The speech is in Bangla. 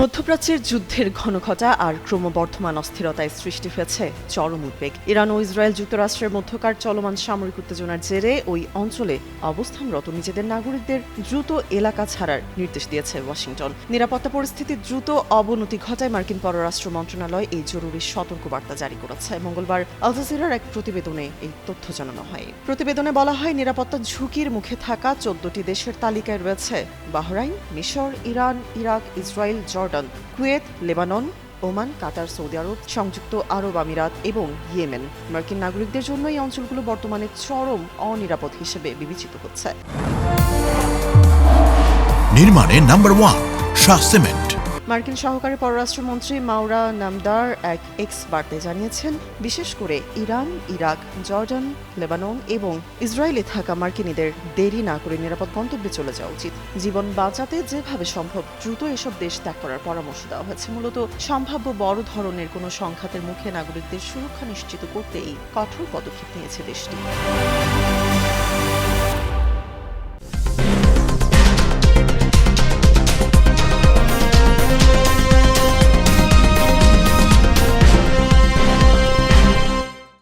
মধ্যপ্রাচ্যের যুদ্ধের ঘনঘটা আর ক্রমবর্ধমান অস্থিরতায় সৃষ্টি হয়েছে চরম উদ্বেগ। ইরান ও ইসরায়েল যুক্তরাষ্ট্রের মধ্যকার চলমান সামরিক উত্তেজনার জেরে ওই অঞ্চলে অবস্থানরত নিজেদের নাগরিকদের দ্রুত এলাকা ছাড়ার নির্দেশ দিয়েছে ওয়াশিংটন। নিরাপত্তা পরিস্থিতির দ্রুত অবনতি ঘটায় মার্কিন পররাষ্ট্র মন্ত্রণালয় এই জরুরি সতর্কবার্তা জারি করেছে। মঙ্গলবার আল জাজিরার এক প্রতিবেদনে এই তথ্য জানানো হয়। প্রতিবেদনে বলা হয়, নিরাপত্তা ঝুঁকির মুখে থাকা 14টি দেশের তালিকায় রয়েছে বাহরাইন, মিশর, Iran, Iraq, Israel, Jordan, Kuwait, Lebanon, Oman, Qatar, Saudi Arab, সংযুক্ত আরব আমিরাত এবং ইয়েমেন। মার্কিন নাগরিকদের জন্য এই অঞ্চলগুলো বর্তমানে চরম অনিরাপদ হিসেবে বিবেচিত হচ্ছে। নির্মাণে নাম্বার 1 শাহ সিমেন্ট। মার্কিন সহকারী পররাষ্ট্রমন্ত্রী মাওরা নামদার এক এক্স বার্তায় জানিয়েছেন, বিশেষ করে ইরান, ইরাক, জর্ডান, লেবানন এবং ইসরায়েলে থাকা মার্কিনীদের দেরি না করে নিরাপদ গন্তব্যে চলে যাওয়া উচিত। জীবন বাঁচাতে যেভাবে সম্ভব দ্রুত এসব দেশ ত্যাগ করার পরামর্শ দেওয়া হয়েছে। মূলত সম্ভাব্য বড় ধরনের কোনো সংঘাতের মুখে নাগরিকদের সুরক্ষা নিশ্চিত করতে এই কঠোর পদক্ষেপ নিয়েছে দেশটি।